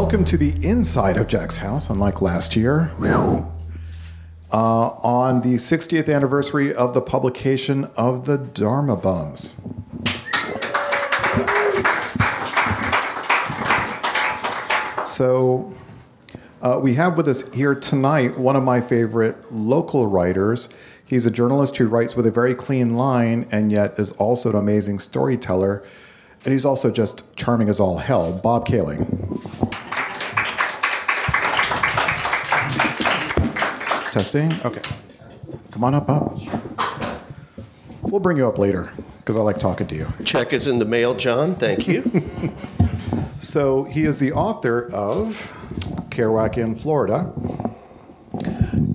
Welcome to the inside of Jack's house, unlike last year. On the 60th anniversary of the publication of the Dharma Bums. So we have with us here tonight one of my favorite local writers. He's a journalist who writes with a very clean line and yet is also an amazing storyteller. And he's also just charming as all hell, Bob Kaling. Testing? Okay. Come on up, Bob. We'll bring you up later, because I like talking to you. Check is in the mail, John. Thank you. So he is the author of Kerouac in Florida,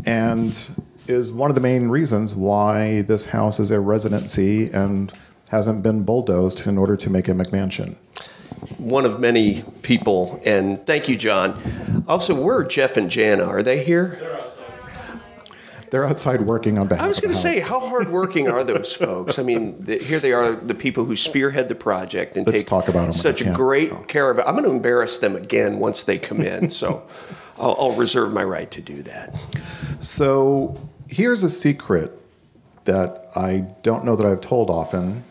and is one of the main reasons why this house is a residency and hasn't been bulldozed in order to make a McMansion. One of many people, and thank you, John. Also, where are Jeff and Jana? Are they here? They're outside working on behalf of the house. I was going to say, how hardworking are those folks? I mean, here they are, the people who spearhead the project and Let's talk about them such great care of it. I'm going to embarrass them again once they come in, so I'll reserve my right to do that. So here's a secret that I don't know that I've told often.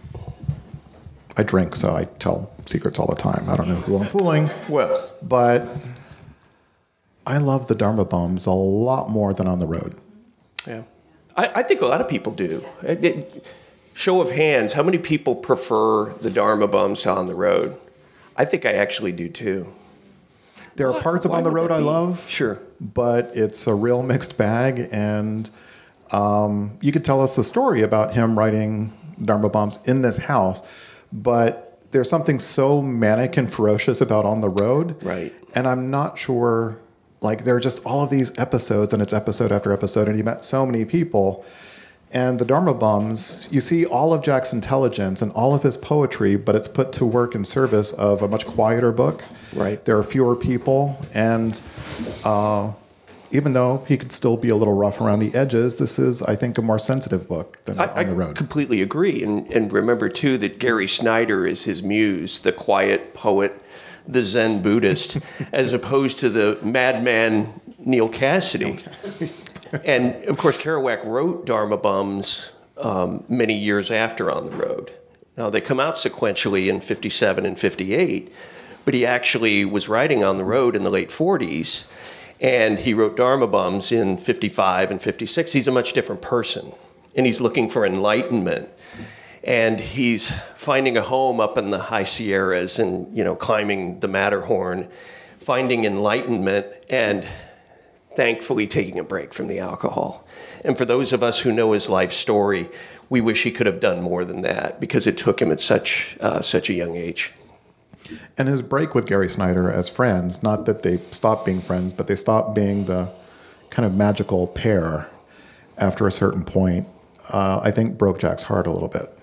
I drink, so I tell secrets all the time. I don't know who I'm fooling. Well, but I love the Dharma Bums a lot more than On the Road. Yeah, I think a lot of people do. Show of hands, how many people prefer the Dharma Bums to On the Road? I think I actually do too. There are parts of On the Road I love. Sure. But it's a real mixed bag, and you could tell us the story about him writing Dharma Bums in this house, but there's something so manic and ferocious about On the Road. Right. And I'm not sure, like, there are just all of these episodes, and it's episode after episode, and he met so many people. And the Dharma Bums, you see all of Jack's intelligence and all of his poetry, but it's put to work in service of a much quieter book. Right. There are fewer people, and even though he could still be a little rough around the edges, this is, I think, a more sensitive book than On the Road. I completely agree. And remember, too, that Gary Snyder is his muse, the quiet poet, the Zen Buddhist, as opposed to the madman Neil Cassidy. And, of course, Kerouac wrote Dharma Bums many years after On the Road. Now, they come out sequentially in 57 and 58, but he actually was writing On the Road in the late 40s, and he wrote Dharma Bums in 55 and 56. He's a much different person, and he's looking for enlightenment. And he's finding a home up in the high Sierras and, you know, climbing the Matterhorn, finding enlightenment, and thankfully taking a break from the alcohol. And for those of us who know his life story, we wish he could have done more than that because it took him at such a young age. And his break with Gary Snyder as friends, not that they stopped being friends, but they stopped being the kind of magical pair after a certain point, I think broke Jack's heart a little bit.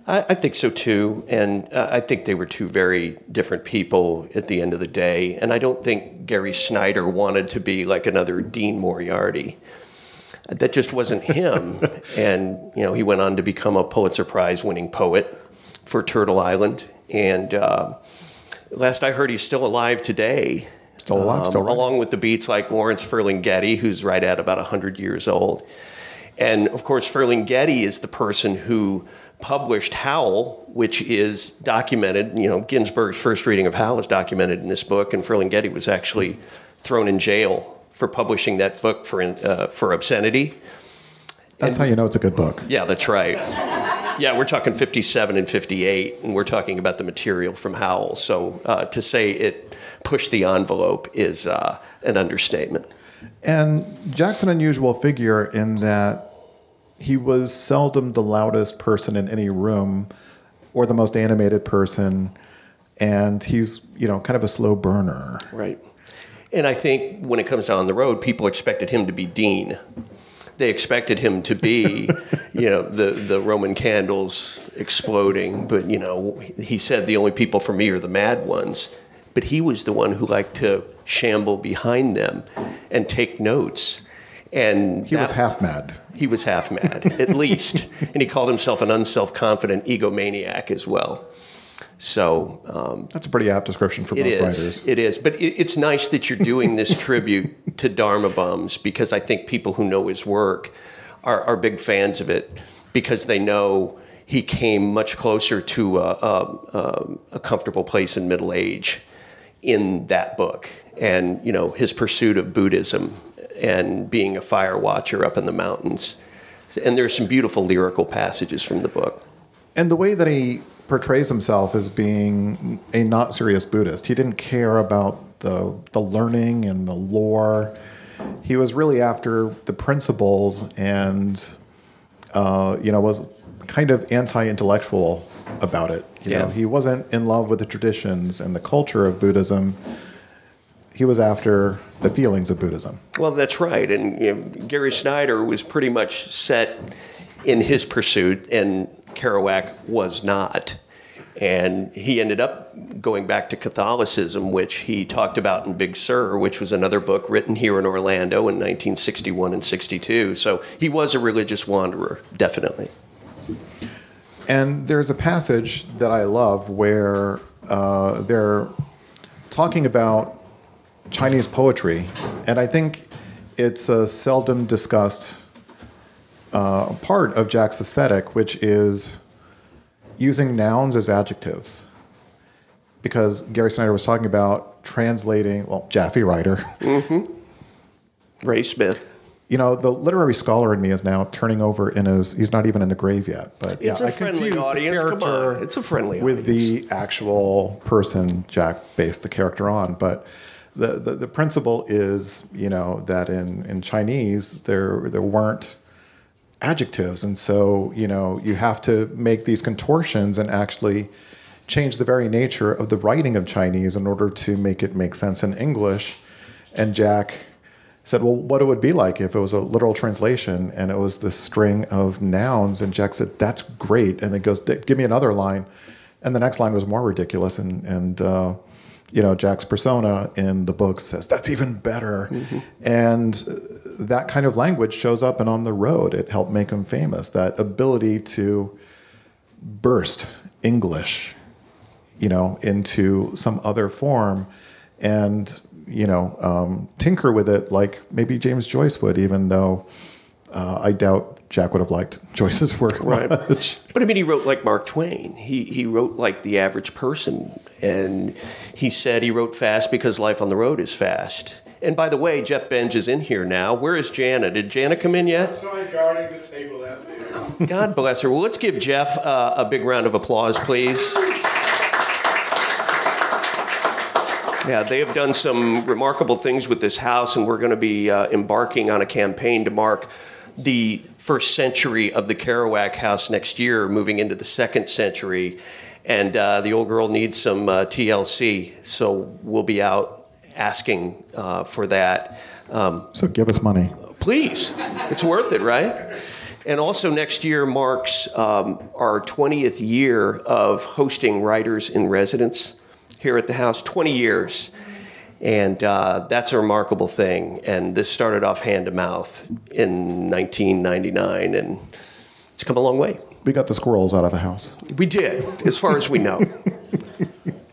I think so, too. And I think they were two very different people at the end of the day. And I don't think Gary Snyder wanted to be like another Dean Moriarty. That just wasn't him. And, you know, he went on to become a Pulitzer Prize-winning poet for Turtle Island. And last I heard, he's still alive today. Still alive, still right. Along with the beats like Lawrence Ferlinghetti, who's right at about 100 years old. And, of course, Ferlinghetti is the person who published Howl, which is documented. You know, Ginsberg's first reading of Howl is documented in this book, and Ferlinghetti was actually thrown in jail for publishing that book for obscenity. That's how you know it's a good book. Yeah, that's right. Yeah, we're talking 57 and 58, and we're talking about the material from Howl. So to say it pushed the envelope is an understatement. And Jack's an unusual figure in that he was seldom the loudest person in any room or the most animated person, and he's, you know, kind of a slow burner. Right. And I think when it comes down the road, people expected him to be Dean. They expected him to be, you know, the Roman candles exploding, but, you know, he said the only people for me are the mad ones. But he was the one who liked to shamble behind them and take notes. And he was half mad. He was half mad, at least. And he called himself an unself-confident egomaniac as well. So that's a pretty apt description for most writers. It is. But it's nice that you're doing this tribute to Dharma Bums, because I think people who know his work are big fans of it, because they know he came much closer to a comfortable place in middle age in that book. And, you know, his pursuit of Buddhism and being a fire watcher up in the mountains. And there's some beautiful lyrical passages from the book. And the way that he portrays himself as being a not serious Buddhist, he didn't care about the learning and the lore. He was really after the principles and, was kind of anti-intellectual about it. You know, he wasn't in love with the traditions and the culture of Buddhism. He was after the feelings of Buddhism. Well, that's right. And Gary Snyder was pretty much set in his pursuit, and Kerouac was not. And he ended up going back to Catholicism, which he talked about in Big Sur, which was another book written here in Orlando in 1961 and 62. So he was a religious wanderer, definitely. And there's a passage that I love where they're talking about Chinese poetry, and I think it's a seldom discussed part of Jack's aesthetic, which is using nouns as adjectives. Because Gary Snyder was talking about translating, Jaffe Ryder. Mm-hmm. Ray Smith. You know, the literary scholar in me is now turning over in he's not even in the grave yet. But it's a friendly audience. Come on. It's a friendly with audience. The actual person Jack based the character on. But the principle is, that in Chinese there weren't adjectives, and so you have to make these contortions and actually change the very nature of the writing of Chinese in order to make it make sense in English. And Jack said, well, what it would be like if it was a literal translation and it was this string of nouns. And Jack said, that's great. And it goes, give me another line. And the next line was more ridiculous. And Jack's persona in the book says, that's even better. Mm-hmm. And that kind of language shows up in On the Road. It helped make him famous, that ability to burst English, into some other form and, tinker with it like maybe James Joyce would, even though I doubt Jack would have liked Joyce's work right. much. But I mean, he wrote like Mark Twain. He wrote like the average person. And he said he wrote fast because life on the road is fast. And by the way, Jeff Benj is in here now. Where is Jana? Did Jana come in yet? Sorry, guarding the table out there. God bless her. Well, let's give Jeff a big round of applause, please. Yeah, they have done some remarkable things with this house, and we're going to be embarking on a campaign to mark the first century of the Kerouac house next year, moving into the second century. And the old girl needs some TLC, so we'll be out asking for that. So give us money. Please. It's worth it, right? And also next year marks our 20th year of hosting writers in residence here at the house, 20 years. And that's a remarkable thing. And this started off hand to mouth in 1999, and it's come a long way. We got the squirrels out of the house. We did, as far as we know.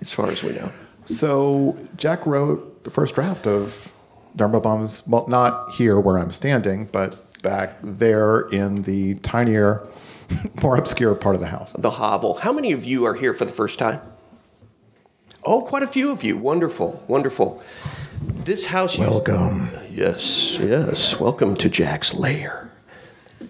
As far as we know. So Jack wrote the first draft of Dharma Bums, well, not here where I'm standing, but back there in the tinier, more obscure part of the house. The hovel. How many of you are here for the first time? Oh, quite a few of you. Wonderful, wonderful. This house... Welcome. Yes. Welcome to Jack's lair.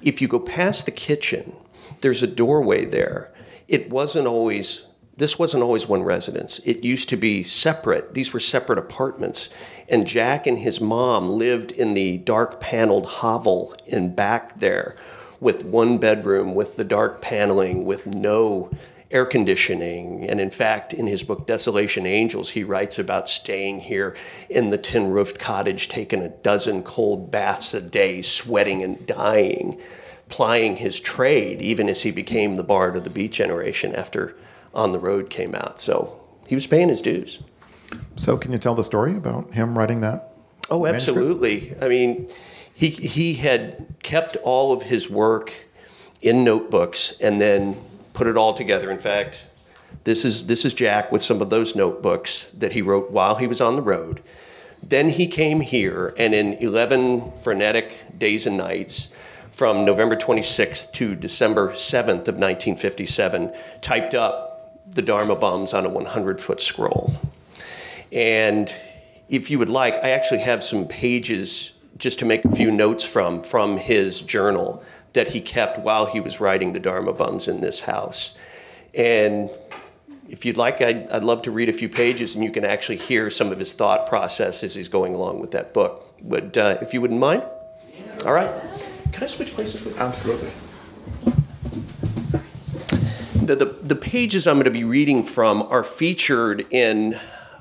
If you go past the kitchen, there's a doorway there. This wasn't always one residence. It used to be separate. These were separate apartments. And Jack and his mom lived in the dark paneled hovel in back there with one bedroom, with the dark paneling, with no air conditioning. And in fact, in his book, Desolation Angels, he writes about staying here in the tin-roofed cottage, taking a dozen cold baths a day, sweating and dying, plying his trade, even as he became the bard of the Beat Generation after On the Road came out. So he was paying his dues. So can you tell the story about him writing that? Oh, absolutely. I mean, he had kept all of his work in notebooks and then put it all together. In fact, This is Jack with some of those notebooks that he wrote while he was on the road. Then he came here, and in 11 frenetic days and nights, from November 26th to December 7th of 1957, typed up the Dharma Bums on a 100-foot scroll. And if you would like, I actually have some pages just to make a few notes from his journal that he kept while he was writing the Dharma Bums in this house. And if you'd like, I'd love to read a few pages, and you can actually hear some of his thought process as he's going along with that book. But if you wouldn't mind? All right. Can I switch places with you? Absolutely. The pages I'm going to be reading from are featured in,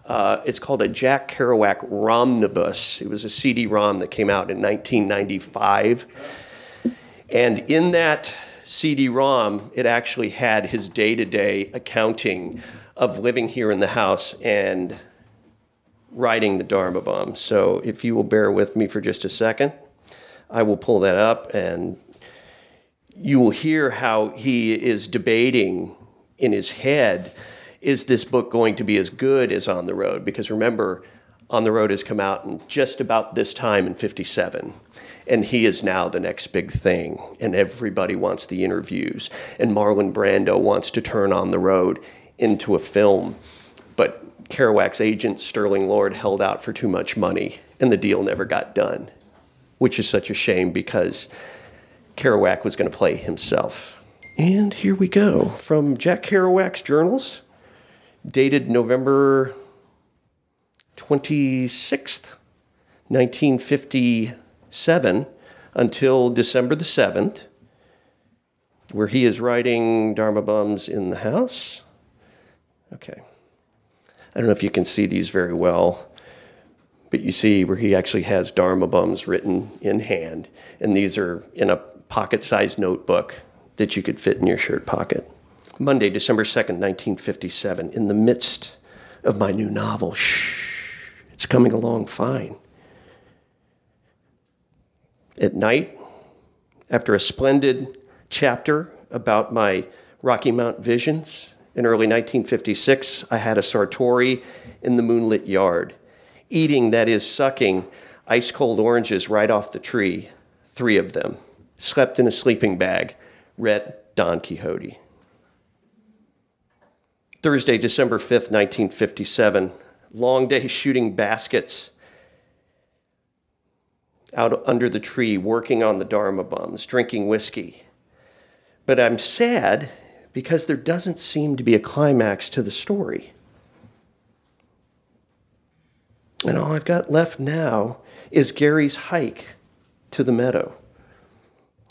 it's called a Jack Kerouac Romnibus. It was a CD-ROM that came out in 1995. And in that CD-ROM, it actually had his day-to-day accounting of living here in the house and writing the Dharma Bum. So if you will bear with me for just a second, I will pull that up, and you will hear how he is debating in his head, is this book going to be as good as On the Road? Because remember, On the Road has come out in just about this time in 57. And he is now the next big thing, and everybody wants the interviews. And Marlon Brando wants to turn On the Road into a film. But Kerouac's agent, Sterling Lord, held out for too much money, and the deal never got done, which is such a shame because Kerouac was going to play himself. And here we go, from Jack Kerouac's journals, dated November 26th, 1957, until December the 7th, where he is writing Dharma Bums in the house. Okay. I don't know if you can see these very well, but you see where he actually has Dharma Bums written in hand, and these are in a pocket-sized notebook that you could fit in your shirt pocket. Monday, December 2nd, 1957, in the midst of my new novel. Shh, it's coming along fine. At night, after a splendid chapter about my Rocky Mount visions in early 1956, I had a Sartori in the moonlit yard, eating, that is, sucking, ice-cold oranges right off the tree, 3 of them, slept in a sleeping bag, read Don Quixote. Thursday, December 5th, 1957, long day shooting baskets out under the tree, working on the Dharma Bums, drinking whiskey. But I'm sad because there doesn't seem to be a climax to the story. And all I've got left now is Gary's hike to the meadow,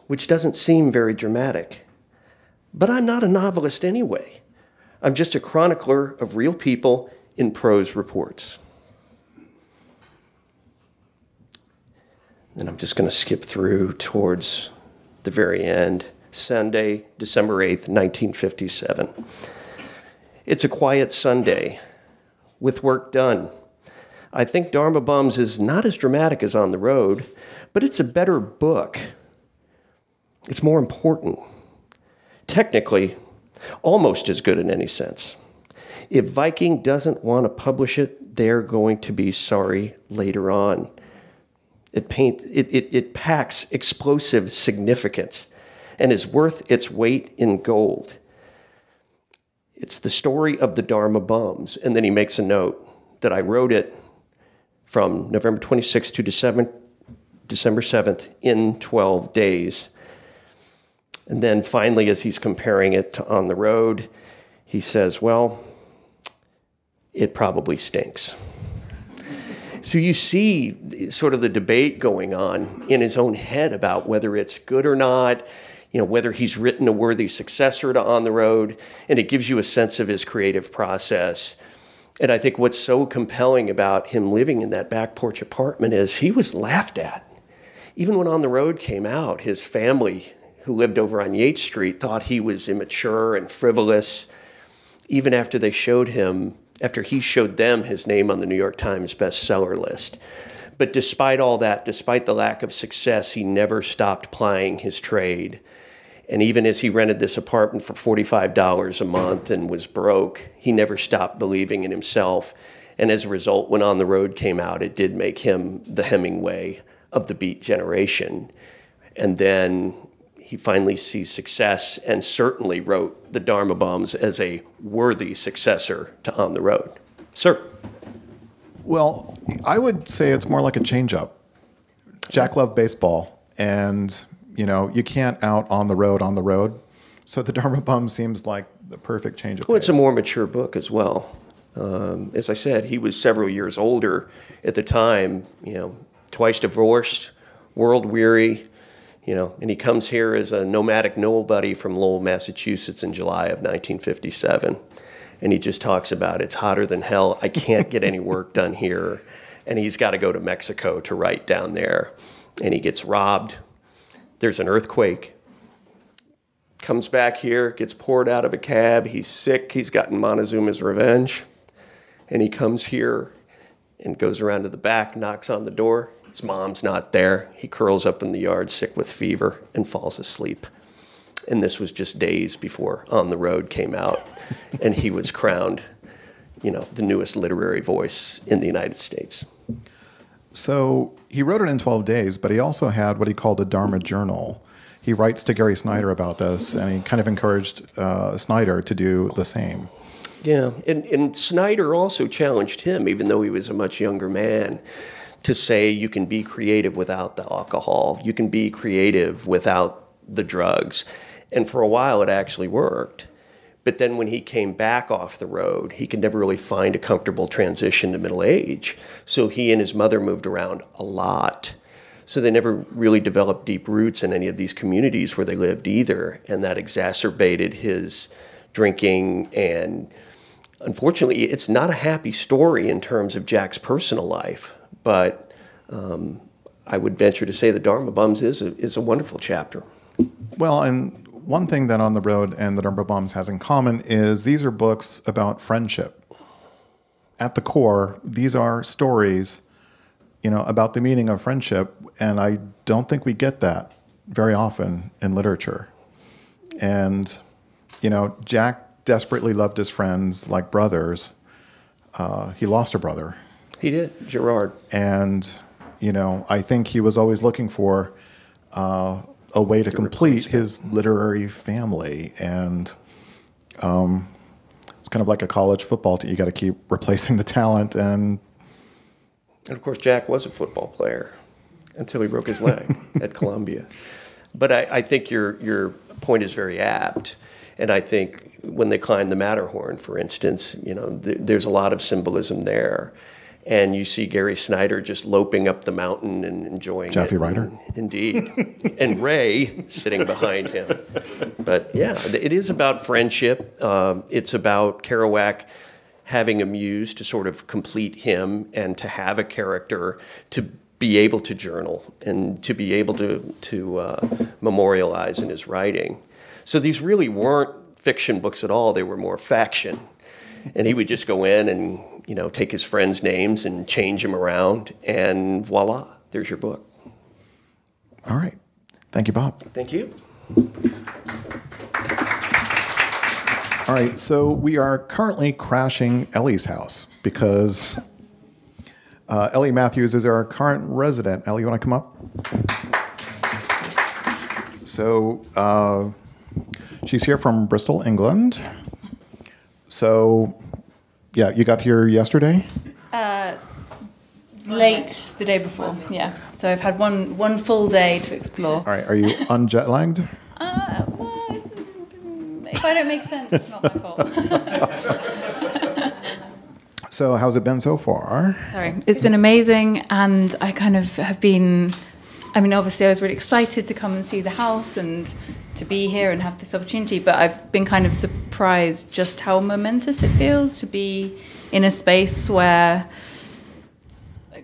which doesn't seem very dramatic. But I'm not a novelist anyway. I'm just a chronicler of real people in prose reports. And I'm just going to skip through towards the very end. Sunday, December 8th, 1957. It's a quiet Sunday with work done. I think Dharma Bums is not as dramatic as On the Road, but it's a better book. It's more important. Technically, almost as good in any sense. If Viking doesn't want to publish it, they're going to be sorry later on. It packs explosive significance and is worth its weight in gold. It's the story of the Dharma Bums. And then he makes a note that I wrote it from November 26th to December 7th in 12 days. And then finally, as he's comparing it to On the Road, he says, well, it probably stinks. So you see sort of the debate going on in his own head about whether it's good or not, whether he's written a worthy successor to On the Road, and it gives you a sense of his creative process. And I think what's so compelling about him living in that back porch apartment is he was laughed at. Even when On the Road came out, his family, who lived over on Yates Street, thought he was immature and frivolous, even after he showed them his name on the New York Times bestseller list. But despite all that, despite the lack of success, he never stopped plying his trade. And even as he rented this apartment for $45 a month and was broke, he never stopped believing in himself. And as a result, when On the Road came out, it did make him the Hemingway of the Beat generation. And then he finally sees success and certainly wrote The Dharma Bums as a worthy successor to On the Road. Sir. Well, I would say it's more like a change-up. Jack loved baseball, and you can't out on the road. So The Dharma Bums seems like the perfect change of pace. Well, it's a more mature book as well. As I said, he was several years older at the time, twice divorced, world weary, and he comes here as a nomadic nobody from Lowell, Massachusetts in July of 1957. And he just talks about it's hotter than hell. I can't get any work done here. And he's got to go to Mexico to write down there. And he gets robbed. There's an earthquake. Comes back here, gets poured out of a cab. He's sick. He's gotten Montezuma's revenge. And he comes here and goes around to the back, knocks on the door. His mom's not there. He curls up in the yard, sick with fever, and falls asleep. And this was just days before On the Road came out. And he was crowned, the newest literary voice in the United States. So he wrote it in 12 days, but he also had what he called a Dharma journal. He writes to Gary Snyder about this, and he kind of encouraged Snyder to do the same. Yeah, and Snyder also challenged him, even though he was a much younger man, to say you can be creative without the alcohol. You can be creative without the drugs. And for a while, it actually worked. But then when he came back off the road, he could never really find a comfortable transition to middle age. So he and his mother moved around a lot. So they never really developed deep roots in any of these communities where they lived either. And that exacerbated his drinking. And unfortunately, it's not a happy story in terms of Jack's personal life. But I would venture to say the Dharma Bums is a wonderful chapter. Well, and one thing that On the Road and the Dharma Bums has in common is these are books about friendship. At the core, these are stories, about the meaning of friendship, and I don't think we get that very often in literature. And, Jack desperately loved his friends like brothers. He lost a brother. He did, Gerard. And, I think he was always looking for a way to complete his literary family. And it's kind of like a college football team. You got to keep replacing the talent. And of course, Jack was a football player until he broke his leg at Columbia. But I think your point is very apt. And I think when they climbed the Matterhorn, for instance, there's a lot of symbolism there. And you see Gary Snyder just loping up the mountain and enjoying Jeffy it. Ryder. Indeed. And Ray sitting behind him. But yeah, it is about friendship. It's about Kerouac having a muse to sort of complete him and to have a character to be able to journal and to be able to memorialize in his writing. So these really weren't fiction books at all. They were more faction. And he would just go in and, take his friends' names and change them around, and voila, there's your book. All right. Thank you, Bob. Thank you. All right, so we are currently crashing Ellie's house because Ellie Matthews is our current resident. Ellie, you want to come up? So she's here from Bristol, England. So, yeah, you got here yesterday? Late the day before, yeah. So I've had one full day to explore. All right, are you unjet lagged? Well, if I don't make sense, it's not my fault. So how's it been so far? Sorry, it's been amazing, and I kind of have been, obviously I was really excited to come and see the house and to be here and have this opportunity, but I've been kind of surprised just how momentous it feels to be in a space where a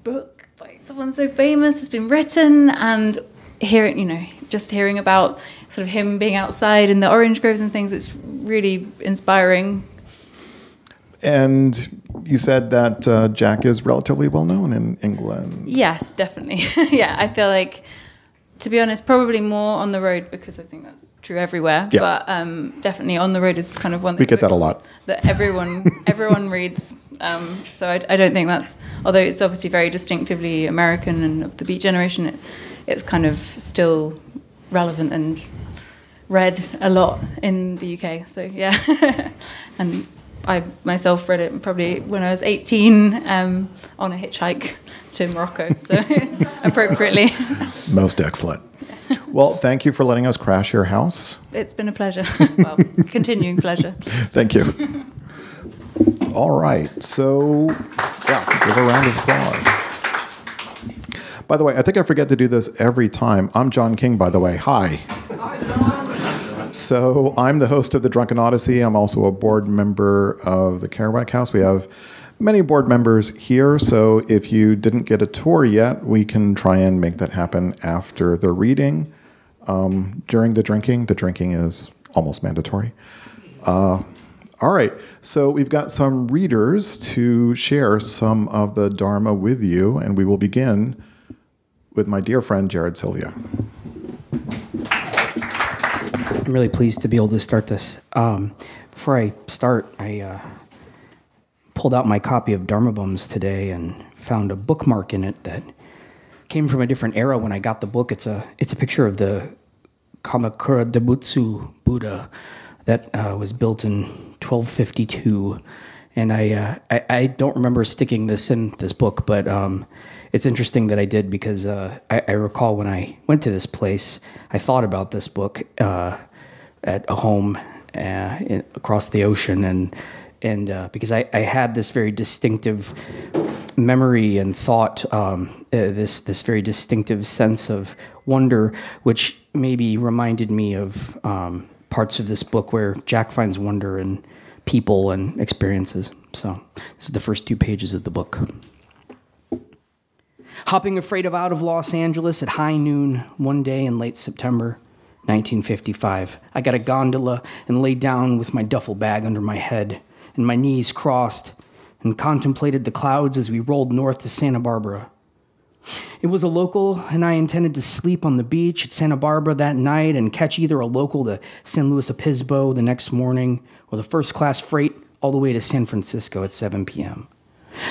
book by someone so famous has been written, and hearing about sort of him being outside in the orange groves and things, it's really inspiring. And you said that Jack is relatively well known in England. Yes, definitely. Yeah, I feel like to be honest, probably more on the road because I think that's true everywhere. Yeah. But definitely on the road is kind of one of We those get that a books lot. that everyone reads. So I don't think that's, although it's obviously very distinctively American and of the Beat Generation, it's kind of still relevant and read a lot in the UK. So yeah, and I myself read it probably when I was 18 on a hitchhike to Morocco, so appropriately. Most excellent. Well, thank you for letting us crash your house. It's been a pleasure. Well, continuing pleasure. Thank you. All right. So, yeah, give a round of applause. By the way, I think I forget to do this every time. I'm John King, by the way. Hi. So I'm the host of The Drunken Odyssey. I'm also a board member of the Kerouac House. We have many board members here, so if you didn't get a tour yet, we can try and make that happen after the reading. During the drinking is almost mandatory. All right, so we've got some readers to share some of the Dharma with you, and we will begin with my dear friend Jared Sylvia. I'm really pleased to be able to start this. Before I start, I pulled out my copy of Dharma Bums today and found a bookmark in it that came from a different era when I got the book. It's a picture of the Kamakura Dabutsu Buddha that was built in 1252. And I don't remember sticking this in this book, but it's interesting that I did because I recall when I went to this place, I thought about this book at a home across the ocean, and because I had this very distinctive memory and thought, this very distinctive sense of wonder, which maybe reminded me of parts of this book where Jack finds wonder in people and experiences. So this is the first 2 pages of the book. Hopping a freight out of Los Angeles at high noon one day in late September 1955, I got a gondola and lay down with my duffel bag under my head and my knees crossed and contemplated the clouds as we rolled north to Santa Barbara. It was a local, and I intended to sleep on the beach at Santa Barbara that night and catch either a local to San Luis Obispo the next morning or the first-class freight all the way to San Francisco at 7 p.m.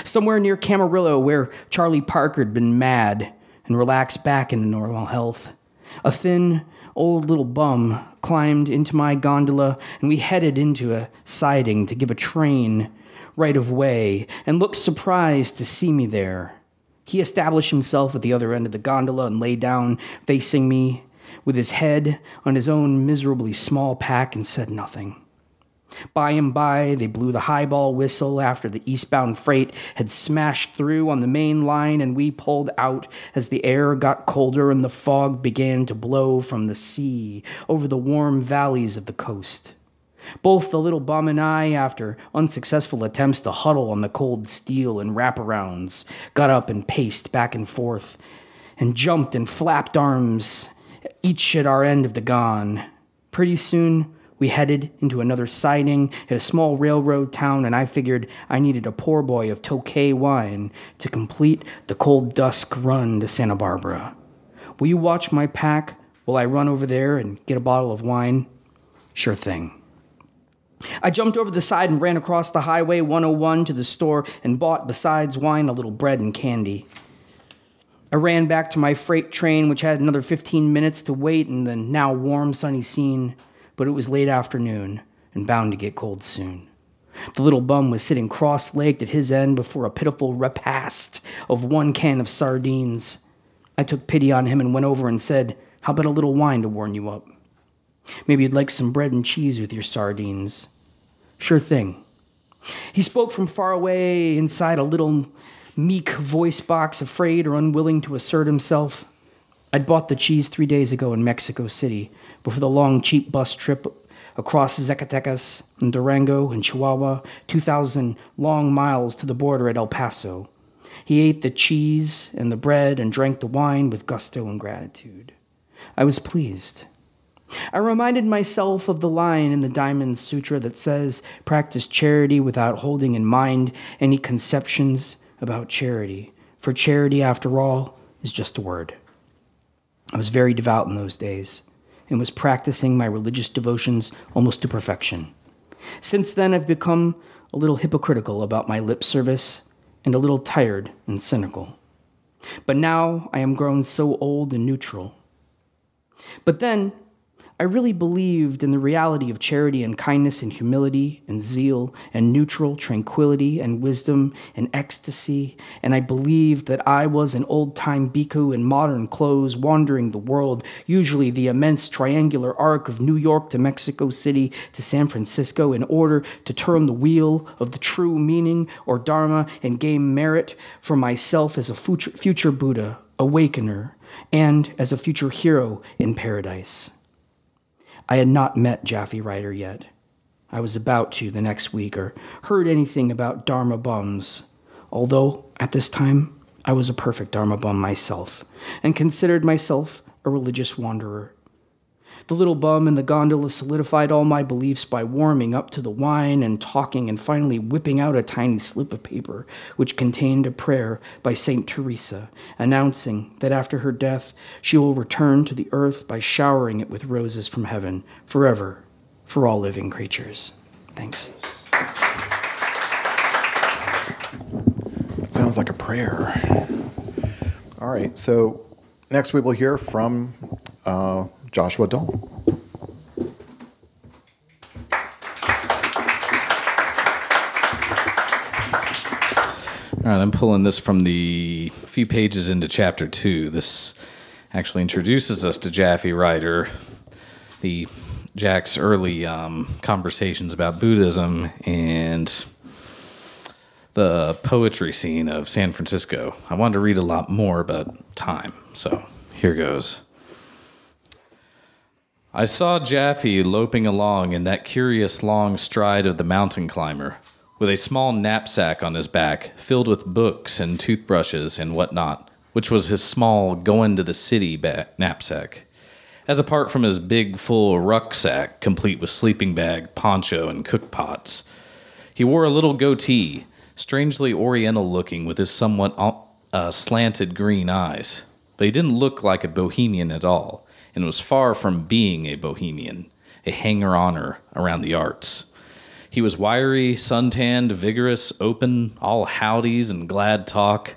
Somewhere near Camarillo, where Charlie Parker had been mad and relaxed back into normal health. A thin, old little bum climbed into my gondola, and we headed into a siding to give a train right of way, and looked surprised to see me there. He established himself at the other end of the gondola and lay down facing me, with his head on his own miserably small pack, and said nothing. By and by, they blew the highball whistle after the eastbound freight had smashed through on the main line, and we pulled out as the air got colder and the fog began to blow from the sea over the warm valleys of the coast. Both the little bum and I, after unsuccessful attempts to huddle on the cold steel and wraparounds, got up and paced back and forth and jumped and flapped arms, each at our end of the gon. Pretty soon, we headed into another siding at a small railroad town, and I figured I needed a pour boy of Tokay wine to complete the cold dusk run to Santa Barbara. Will you watch my pack while I run over there and get a bottle of wine? Sure thing. I jumped over the side and ran across the Highway 101 to the store and bought, besides wine, a little bread and candy. I ran back to my freight train, which had another 15 minutes to wait in the now warm, sunny scene. But it was late afternoon and bound to get cold soon. The little bum was sitting cross-legged at his end before a pitiful repast of 1 can of sardines. I took pity on him and went over and said, "How about a little wine to warm you up? Maybe you'd like some bread and cheese with your sardines." "Sure thing." He spoke from far away inside a little meek voice box, afraid or unwilling to assert himself. I'd bought the cheese 3 days ago in Mexico City before the long, cheap bus trip across Zacatecas and Durango and Chihuahua, 2,000 long miles to the border at El Paso. He ate the cheese and the bread and drank the wine with gusto and gratitude. I was pleased. I reminded myself of the line in the Diamond Sutra that says, "Practice charity without holding in mind any conceptions about charity, for charity, after all, is just a word." I was very devout in those days and was practicing my religious devotions almost to perfection. Since then, I've become a little hypocritical about my lip service and a little tired and cynical. But now I am grown so old and neutral. But then, I really believed in the reality of charity and kindness and humility and zeal and neutral tranquility and wisdom and ecstasy, and I believed that I was an old-time bhikkhu in modern clothes wandering the world, usually the immense triangular arc of New York to Mexico City to San Francisco, in order to turn the wheel of the true meaning or dharma and gain merit for myself as a future Buddha, awakener, and as a future hero in paradise. I had not met Jaffe Ryder yet. I was about to the next week, or heard anything about Dharma bums, although at this time I was a perfect Dharma bum myself, and considered myself a religious wanderer. The little bum in the gondola solidified all my beliefs by warming up to the wine and talking and finally whipping out a tiny slip of paper which contained a prayer by Saint Teresa, announcing that after her death she will return to the earth by showering it with roses from heaven forever for all living creatures. Thanks. That sounds like a prayer. All right, so next we will hear from Joshua Dahl. All right, I'm pulling this from the few pages into chapter 2. This actually introduces us to Jaffe Ryder, Jack's early conversations about Buddhism and the poetry scene of San Francisco. I wanted to read a lot more, but time, so here goes. I saw Jaffe loping along in that curious long stride of the mountain climber, with a small knapsack on his back filled with books and toothbrushes and whatnot, which was his small going-to-the-city knapsack, as apart from his big full rucksack complete with sleeping bag, poncho, and cookpots. He wore a little goatee, strangely oriental-looking with his somewhat slanted green eyes, but he didn't look like a bohemian at all, and was far from being a bohemian, a hanger-oner around the arts. He was wiry, suntanned, vigorous, open, all howdies and glad talk,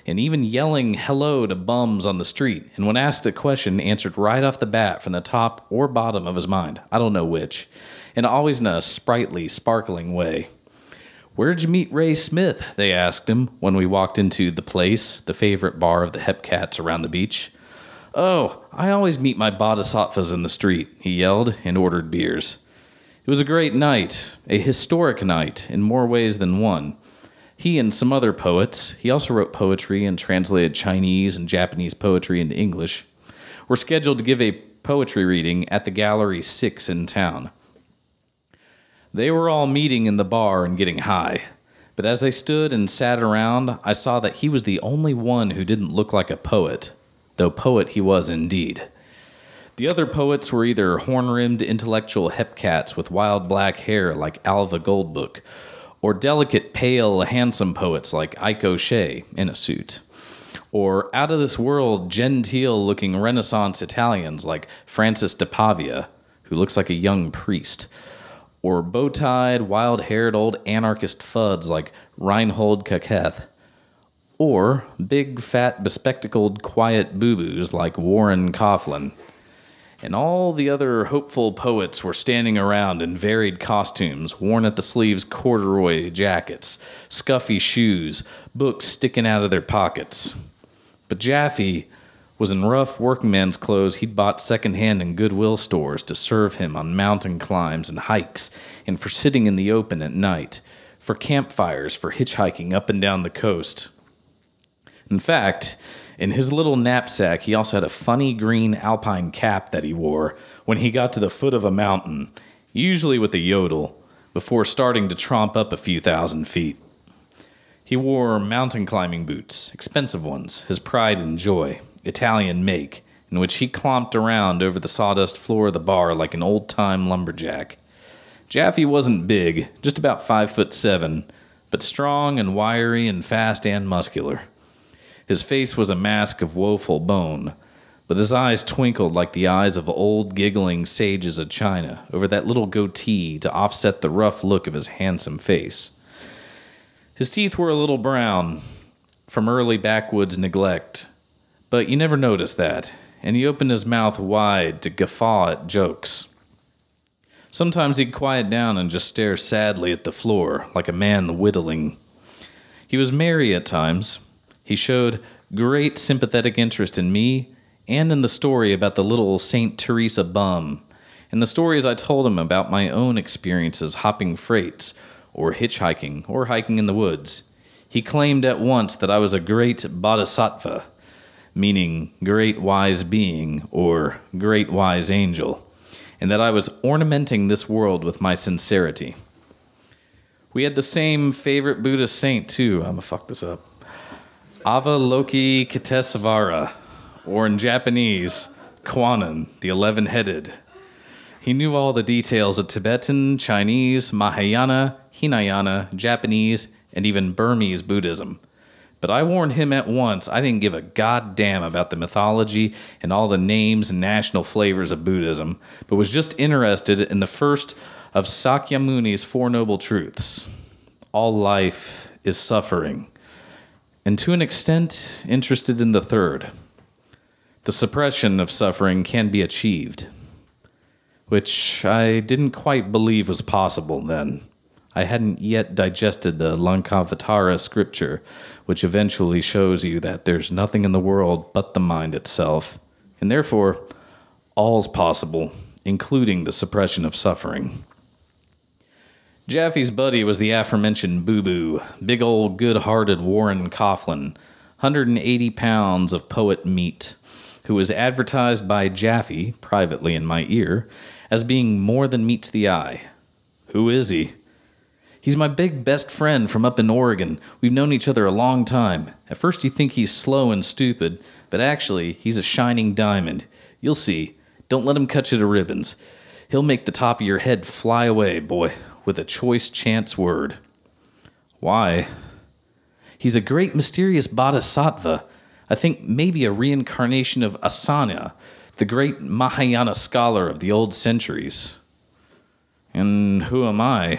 and even yelling hello to bums on the street, and when asked a question, answered right off the bat from the top or bottom of his mind, I don't know which, and always in a sprightly, sparkling way. "Where'd you meet Ray Smith?" they asked him when we walked into the place, the favorite bar of the Hepcats around the beach. "Oh, I always meet my bodhisattvas in the street," he yelled, and ordered beers. It was a great night, a historic night in more ways than one. He and some other poets, he also wrote poetry and translated Chinese and Japanese poetry into English, were scheduled to give a poetry reading at the Gallery 6 in town. They were all meeting in the bar and getting high, but as they stood and sat around, I saw that he was the only one who didn't look like a poet, though poet he was indeed. The other poets were either horn-rimmed intellectual Hepcats with wild black hair like Alva Goldbook, or delicate, pale, handsome poets like Ike O'Shea in a suit, or out-of-this-world, genteel-looking Renaissance Italians like Francis de Pavia, who looks like a young priest, or bow-tied, wild-haired old anarchist fuds like Reinhold Kaketh, or big, fat, bespectacled, quiet boo-boos like Warren Coughlin. And all the other hopeful poets were standing around in varied costumes, worn at the sleeves corduroy jackets, scuffy shoes, books sticking out of their pockets. But Jaffe was in rough workman's clothes he'd bought secondhand in Goodwill stores to serve him on mountain climbs and hikes, and for sitting in the open at night, for campfires, for hitchhiking up and down the coast. In fact, in his little knapsack, he also had a funny green alpine cap that he wore when he got to the foot of a mountain, usually with a yodel, before starting to tromp up a few thousand feet. He wore mountain climbing boots, expensive ones, his pride and joy, Italian make, in which he clomped around over the sawdust floor of the bar like an old-time lumberjack. Jaffe wasn't big, just about 5'7", but strong and wiry and fast and muscular. His face was a mask of woeful bone, but his eyes twinkled like the eyes of old giggling sages of China over that little goatee to offset the rough look of his handsome face. His teeth were a little brown from early backwoods neglect, but you never noticed that, and he opened his mouth wide to guffaw at jokes. Sometimes he'd quiet down and just stare sadly at the floor, like a man whittling. He was merry at times. He showed great sympathetic interest in me and in the story about the little St. Teresa bum, and the stories I told him about my own experiences hopping freights, or hitchhiking, or hiking in the woods. He claimed at once that I was a great bodhisattva, meaning great wise being, or great wise angel, and that I was ornamenting this world with my sincerity. We had the same favorite Buddhist saint, too. I'm gonna fuck this up. Avalokitesvara, or in Japanese, Kwannon, the 11-headed. He knew all the details of Tibetan, Chinese, Mahayana, Hinayana, Japanese, and even Burmese Buddhism. But I warned him at once I didn't give a goddamn about the mythology and all the names and national flavors of Buddhism, but was just interested in the first of Sakyamuni's Four Noble Truths. All life is suffering. And to an extent, interested in the third. The suppression of suffering can be achieved. Which I didn't quite believe was possible then. I hadn't yet digested the Lankavatara scripture, which eventually shows you that there's nothing in the world but the mind itself, and therefore, all's possible, including the suppression of suffering. Jaffe's buddy was the aforementioned Boo Boo, big old good-hearted Warren Coughlin, 180 pounds of poet meat, who was advertised by Jaffe, privately in my ear, as being more than meets the eye. Who is he? He's my big best friend from up in Oregon. We've known each other a long time. At first you think he's slow and stupid, but actually he's a shining diamond. You'll see. Don't let him cut you to ribbons. He'll make the top of your head fly away, boy, with a choice chance word. Why? He's a great mysterious bodhisattva. I think maybe a reincarnation of Asana, the great Mahayana scholar of the old centuries. And who am I?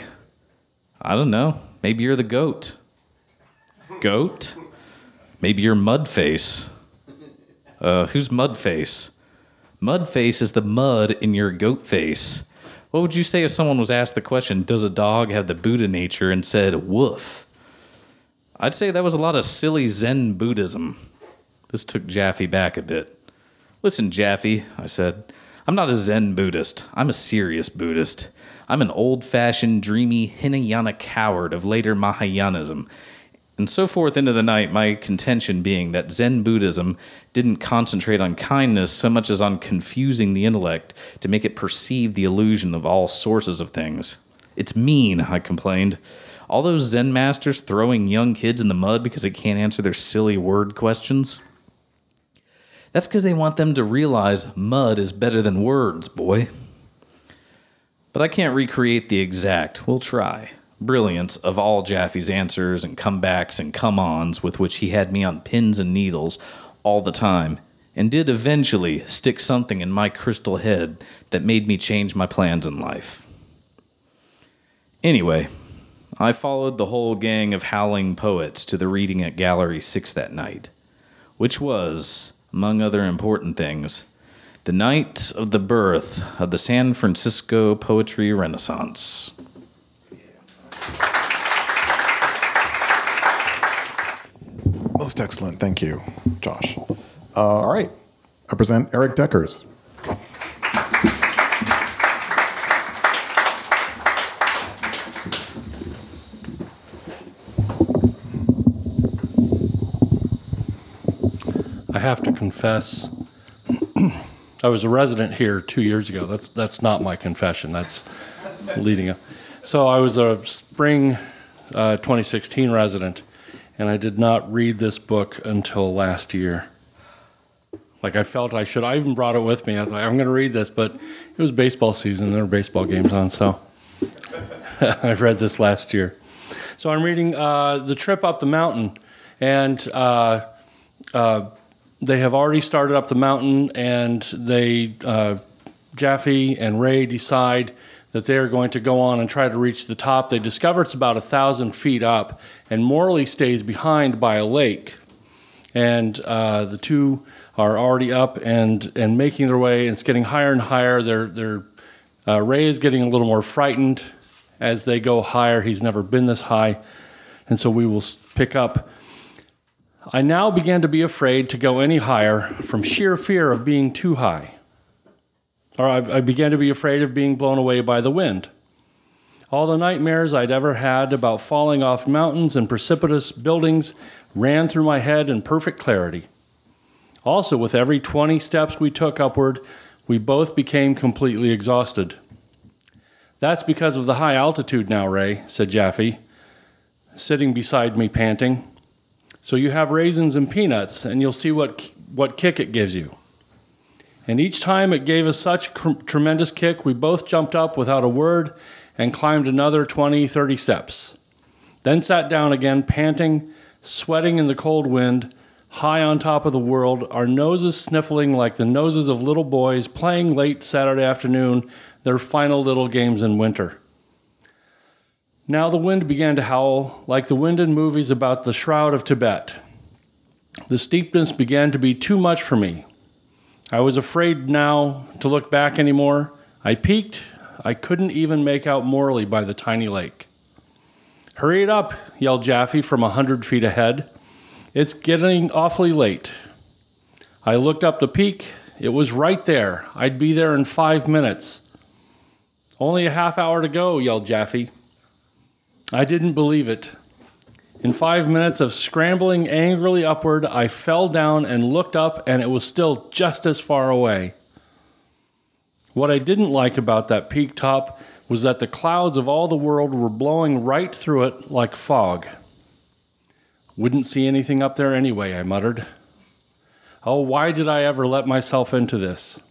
I don't know. Maybe you're the goat. Goat? Maybe you're Mudface. Who's Mudface? Mudface is the mud in your goat face. What would you say if someone was asked the question, does a dog have the Buddha nature, and said, woof? I'd say that was a lot of silly Zen Buddhism. This took Jaffe back a bit. Listen, Jaffe, I said, I'm not a Zen Buddhist. I'm a serious Buddhist. I'm an old-fashioned, dreamy Hinayana coward of later Mahayanism, and so forth into the night, my contention being that Zen Buddhism didn't concentrate on kindness so much as on confusing the intellect to make it perceive the illusion of all sources of things. It's mean, I complained. All those Zen masters throwing young kids in the mud because they can't answer their silly word questions. That's because they want them to realize mud is better than words, boy. But I can't recreate the exact, we'll try, brilliance of all Jaffe's answers and comebacks and come-ons with which he had me on pins and needles all the time, and did eventually stick something in my crystal head that made me change my plans in life. Anyway, I followed the whole gang of howling poets to the reading at Gallery 6 that night, which was, among other important things, the night of the birth of the San Francisco Poetry Renaissance. Most excellent. Thank you, Josh. All right. I present Eric Deckers. I have to confess, I was a resident here 2 years ago. That's not my confession. That's leading up. So I was a spring 2016 resident, and I did not read this book until last year. Like, I felt I should. I even brought it with me. I was like, I'm going to read this, but it was baseball season. There were baseball games on, so I read this last year. So I'm reading The Trip Up the Mountain, and they have already started up the mountain, and Jaffe and Ray decide that they are going to go on and try to reach the top. They discover it's about 1,000 feet up, and Morley stays behind by a lake. And the two are already up and making their way, and it's getting higher and higher. Ray is getting a little more frightened as they go higher. He's never been this high, and so we will pick up. I now began to be afraid to go any higher from sheer fear of being too high. Or I began to be afraid of being blown away by the wind. All the nightmares I'd ever had about falling off mountains and precipitous buildings ran through my head in perfect clarity. Also, with every 20 steps we took upward, we both became completely exhausted. "That's because of the high altitude now, Ray," said Jaffe, sitting beside me panting. "So you have raisins and peanuts, and you'll see what kick it gives you." And each time it gave us such tremendous kick, we both jumped up without a word and climbed another 20, 30 steps. Then sat down again, panting, sweating in the cold wind, high on top of the world, our noses sniffling like the noses of little boys playing late Saturday afternoon their final little games in winter. Now the wind began to howl like the wind in movies about the Shroud of Tibet. The steepness began to be too much for me. I was afraid now to look back anymore. I peeked. I couldn't even make out Morley by the tiny lake. "Hurry it up," yelled Jaffe from 100 feet ahead. "It's getting awfully late." I looked up the peak. It was right there. I'd be there in 5 minutes. "Only a half hour to go," yelled Jaffe. I didn't believe it. In 5 minutes of scrambling angrily upward, I fell down and looked up, and it was still just as far away. What I didn't like about that peak top was that the clouds of all the world were blowing right through it like fog. "Wouldn't see anything up there anyway," I muttered. Oh, why did I ever let myself into this?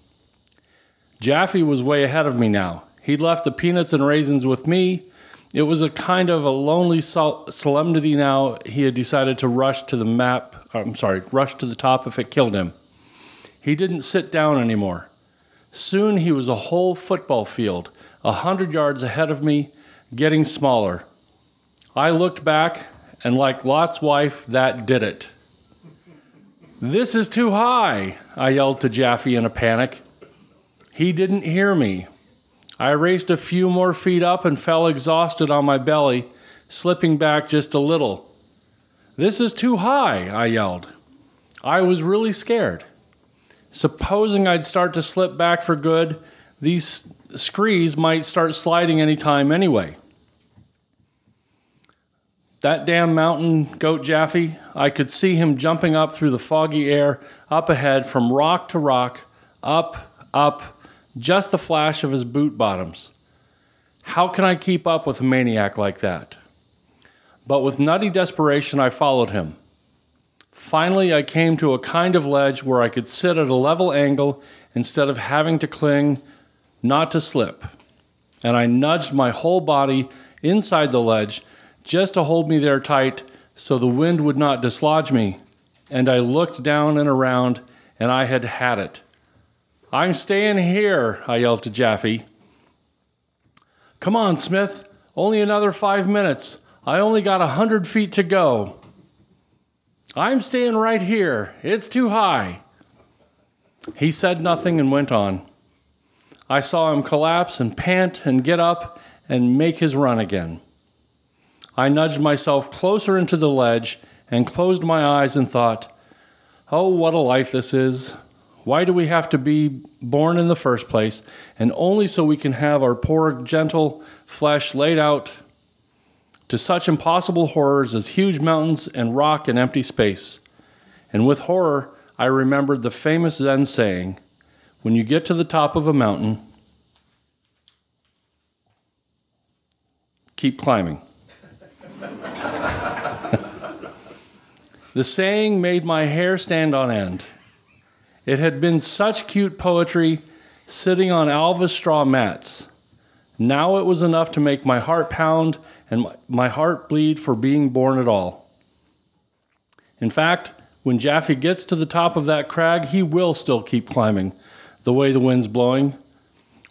Jaffe was way ahead of me now. He'd left the peanuts and raisins with me. It was a kind of a lonely solemnity now. He had decided to rush to the top if it killed him. He didn't sit down anymore. Soon he was a whole football field, 100 yards ahead of me, getting smaller. I looked back, and like Lot's wife, that did it. "This is too high," I yelled to Jaffe in a panic. He didn't hear me. I raced a few more feet up and fell exhausted on my belly, slipping back just a little. "This is too high," I yelled. I was really scared. Supposing I'd start to slip back for good, these screes might start sliding any time anyway. That damn mountain goat Jaffe, I could see him jumping up through the foggy air, up ahead from rock to rock, up, just the flash of his boot bottoms. How can I keep up with a maniac like that? But with nutty desperation, I followed him. Finally, I came to a kind of ledge where I could sit at a level angle instead of having to cling not to slip. And I nudged my whole body inside the ledge just to hold me there tight so the wind would not dislodge me. And I looked down and around, and I had had it. "I'm staying here," I yelled to Jaffe. "Come on, Smith. Only another 5 minutes. I only got 100 feet to go." "I'm staying right here. It's too high." He said nothing and went on. I saw him collapse and pant and get up and make his run again. I nudged myself closer into the ledge and closed my eyes and thought, oh, what a life this is. Why do we have to be born in the first place, and only so we can have our poor, gentle flesh laid out to such impossible horrors as huge mountains and rock and empty space? And with horror, I remembered the famous Zen saying, when you get to the top of a mountain, keep climbing. The saying made my hair stand on end. It had been such cute poetry sitting on Alva's straw mats. Now it was enough to make my heart pound and my heart bleed for being born at all. In fact, When Jaffe gets to the top of that crag, he will still keep climbing, the way the wind's blowing.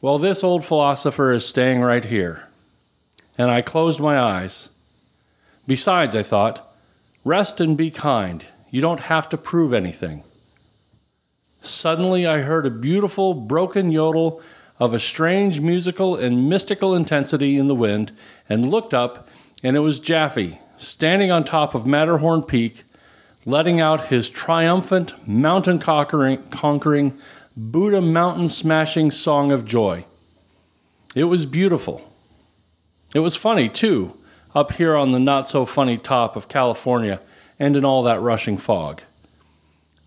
Well, this old philosopher is staying right here. And I closed my eyes. Besides, I thought, rest and be kind. You don't have to prove anything. Suddenly, I heard a beautiful, broken yodel of a strange musical and mystical intensity in the wind, and looked up, and it was Jaffe, standing on top of Matterhorn Peak, letting out his triumphant, mountain-conquering, Buddha mountain-smashing song of joy. It was beautiful. It was funny, too, up here on the not-so-funny top of California and in all that rushing fog.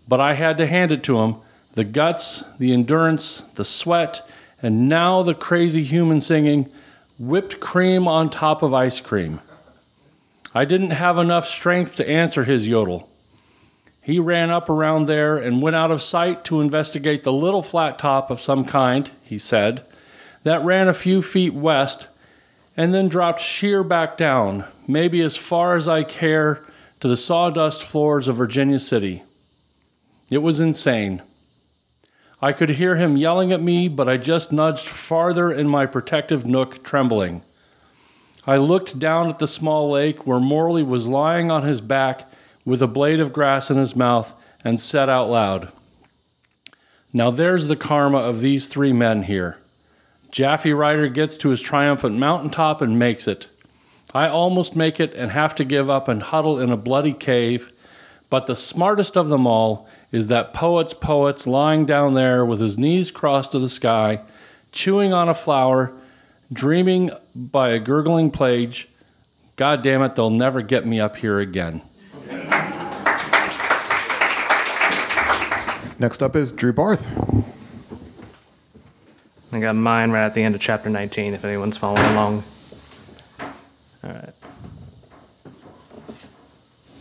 But I had to hand it to him, the guts, the endurance, the sweat, and now the crazy human singing, whipped cream on top of ice cream. I didn't have enough strength to answer his yodel. He ran up around there and went out of sight to investigate the little flat top of some kind, he said, that ran a few feet west and then dropped sheer back down, maybe as far as I care, to the sawdust floors of Virginia City. It was insane. I could hear him yelling at me, but I just nudged farther in my protective nook, trembling. I looked down at the small lake where Morley was lying on his back with a blade of grass in his mouth, and said out loud, "Now there's the karma of these three men here. Jaffe Ryder gets to his triumphant mountaintop and makes it. I almost make it and have to give up and huddle in a bloody cave, but the smartest of them all is that poet's lying down there with his knees crossed to the sky, chewing on a flower, dreaming by a gurgling plage. God damn it, they'll never get me up here again." Next up is Drew Barth. I got mine right at the end of chapter 19, if anyone's following along. All right.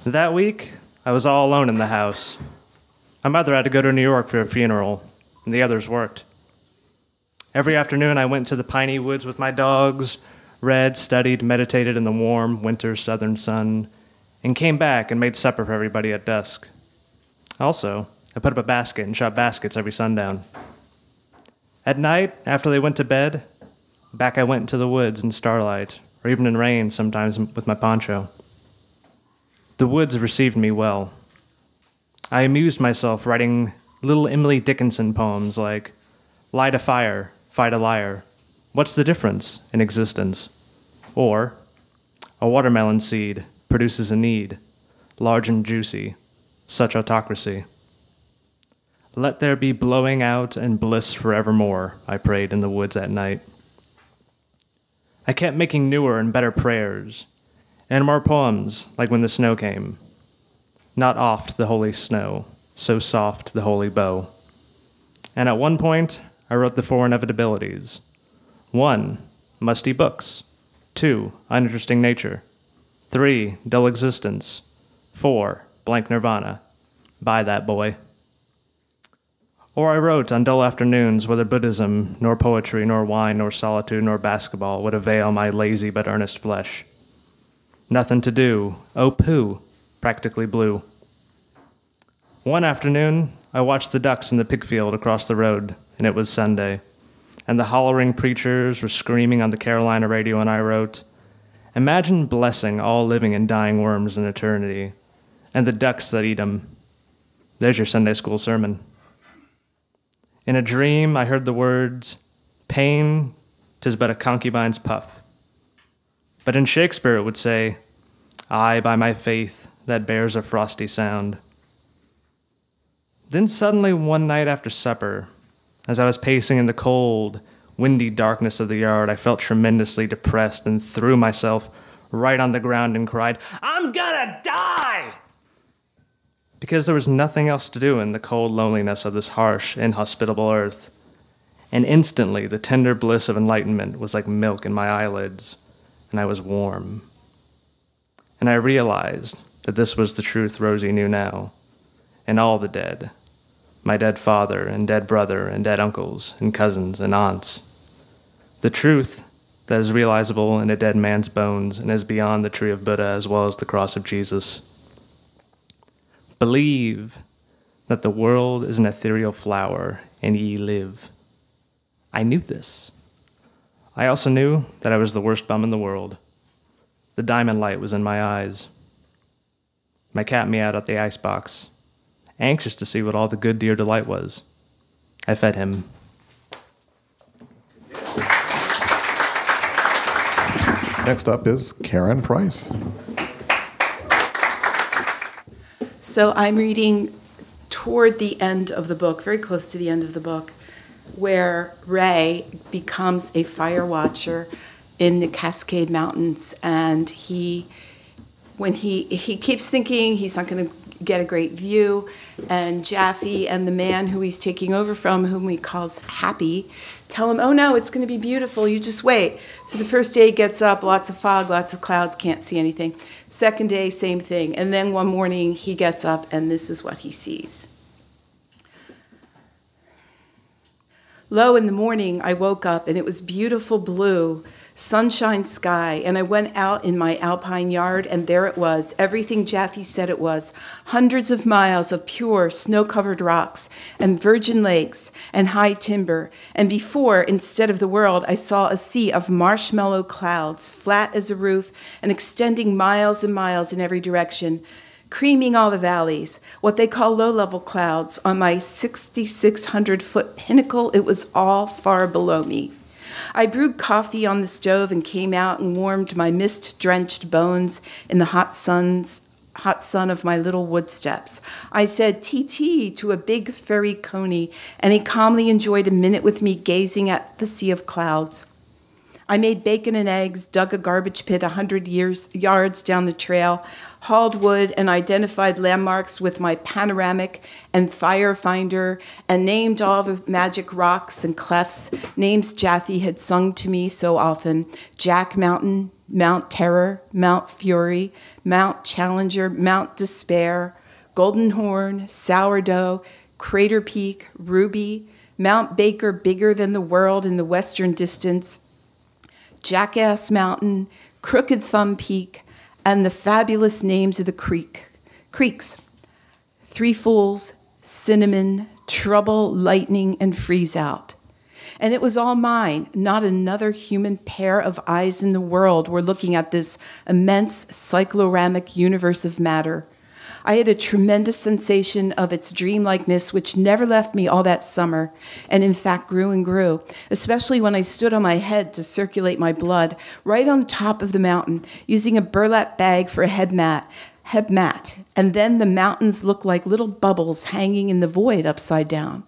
That week, I was all alone in the house. My mother had to go to New York for a funeral, and the others worked. Every afternoon, I went to the piney woods with my dogs, read, studied, meditated in the warm winter southern sun, and came back and made supper for everybody at dusk. Also, I put up a basket and shot baskets every sundown. At night, after they went to bed, back I went into the woods in starlight, or even in rain sometimes with my poncho. The woods received me well. I amused myself writing little Emily Dickinson poems like, "Light a fire, fight a liar. What's the difference in existence?" Or, "A watermelon seed produces a need, large and juicy, such autocracy." "Let there be blowing out and bliss forevermore," I prayed in the woods at night. I kept making newer and better prayers, and more poems like When the Snow Came. Not oft the holy snow, so soft the holy bow. And at one point, I wrote the four inevitabilities. 1, musty books. 2, uninteresting nature. 3, dull existence. 4, blank nirvana. Buy that, boy. Or I wrote on dull afternoons whether Buddhism, nor poetry, nor wine, nor solitude, nor basketball would avail my lazy but earnest flesh. Nothing to do. Oh, pooh. Practically blue. One afternoon, I watched the ducks in the pig field across the road, and it was Sunday. And the hollering preachers were screaming on the Carolina radio, and I wrote, "Imagine blessing all living and dying worms in eternity, and the ducks that eat 'em. There's your Sunday school sermon." In a dream, I heard the words, "Pain, 'tis but a concubine's puff." But in Shakespeare it would say, "I, by my faith, that bears a frosty sound." Then suddenly one night after supper, as I was pacing in the cold, windy darkness of the yard, I felt tremendously depressed and threw myself right on the ground and cried, "I'm gonna die!" Because there was nothing else to do in the cold loneliness of this harsh, inhospitable earth. And instantly the tender bliss of enlightenment was like milk in my eyelids, and I was warm. And I realized that this was the truth Rosie knew now, and all the dead, my dead father and dead brother and dead uncles and cousins and aunts. The truth that is realizable in a dead man's bones and is beyond the tree of Buddha as well as the cross of Jesus. Believe that the world is an ethereal flower, and ye live. I knew this. I also knew that I was the worst bum in the world. The diamond light was in my eyes. My cat meowed at the icebox, anxious to see what all the good dear delight was. I fed him. Next up is Karen Price. So I'm reading toward the end of the book, very close to the end of the book, where Ray becomes a fire watcher in the Cascade Mountains, and when he keeps thinking he's not going to get a great view, and Jaffe and the man who he's taking over from, whom he calls Happy, tell him, oh no, it's going to be beautiful, you just wait. So the first day he gets up, lots of fog, lots of clouds, can't see anything. Second day, same thing. And then one morning he gets up and this is what he sees. Lo, in the morning, I woke up and it was beautiful blue, sunshine sky, and I went out in my alpine yard and there it was, everything Jaffe said it was, hundreds of miles of pure snow-covered rocks and virgin lakes and high timber. And before, instead of the world, I saw a sea of marshmallow clouds, flat as a roof and extending miles and miles in every direction, creaming all the valleys, what they call low-level clouds. On my 6,600-foot pinnacle, it was all far below me. I brewed coffee on the stove and came out and warmed my mist-drenched bones in the hot sun of my little wood steps. I said "Tee-tee" to a big furry coney, and he calmly enjoyed a minute with me gazing at the sea of clouds. I made bacon and eggs, dug a garbage pit 100 yards down the trail, hauled wood, and identified landmarks with my panoramic and fire finder, and named all the magic rocks and clefts, names Jaffe had sung to me so often: Jack Mountain, Mount Terror, Mount Fury, Mount Challenger, Mount Despair, Golden Horn, Sourdough, Crater Peak, Ruby, Mount Baker, bigger than the world in the western distance, Jackass Mountain, Crooked Thumb Peak, and the fabulous names of the creeks. Three Fools, Cinnamon, Trouble, Lightning, and Freeze Out. And it was all mine. Not another human pair of eyes in the world were looking at this immense cycloramic universe of matter. I had a tremendous sensation of its dreamlikeness, which never left me all that summer, and in fact grew and grew, especially when I stood on my head to circulate my blood, right on top of the mountain, using a burlap bag for a head mat, and then the mountains looked like little bubbles hanging in the void upside down.